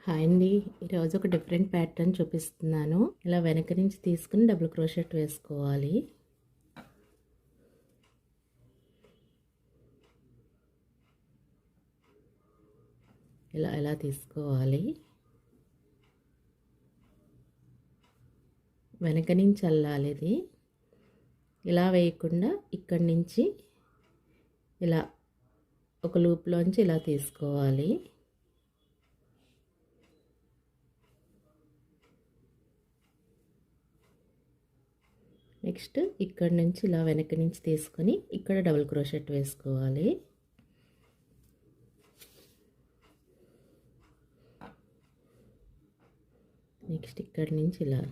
Hi అండి, ఈరోజు ఒక డిఫరెంట్ ప్యాటర్న్ చూపిస్తున్నాను. ఇలా వెనక నుంచి తీసుకుని డబుల్ క్రోషెట్ వేసుకోవాలి. ఇలా తీసుకోవాలి. వెనక నుంచి అల్లాలి. ఇది ఇలా వేయకుండా ఇక్కడి నుంచి ఇలా ఒక లూప్లోంచి ఇలా తీసుకోవాలి. నెక్స్ట్ ఇక్కడ నుంచి ఇలా వెనక నుంచి తీసుకొని ఇక్కడ డబుల్ క్రోషెట్ వేసుకోవాలి. నెక్స్ట్ ఇక్కడ నుంచి ఇలా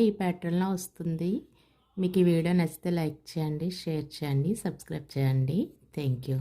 ఈ ప్యాటర్న్లో వస్తుంది. మీకు ఈ వీడియో నచ్చితే లైక్ చేయండి, షేర్ చేయండి, సబ్స్క్రైబ్ చేయండి. Thank you.